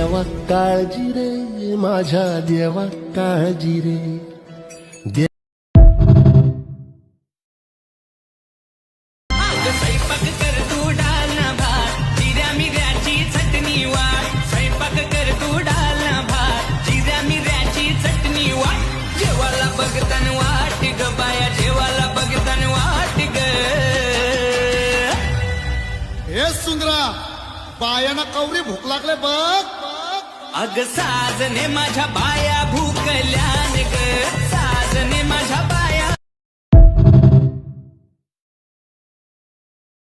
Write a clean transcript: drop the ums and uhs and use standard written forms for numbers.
देवा काळजी रे, माझ्या देवा काळजी रे. स्वयंपाक कर तू डाल ना भात, जिऱ्या मिऱ्याची चटणी वाट. स्वयंपाक कर तू डाल ना भात, जिऱ्या मिऱ्याची चटणी वाट. जेवायला बघतान वाट ग बाया, जेवायला बघतान वाट ग. हे सुंदरा, बायाना कवरी भूक लागले बघ. अग साजने माझ्या बाया भूकल्यान ग, साजने माझ्या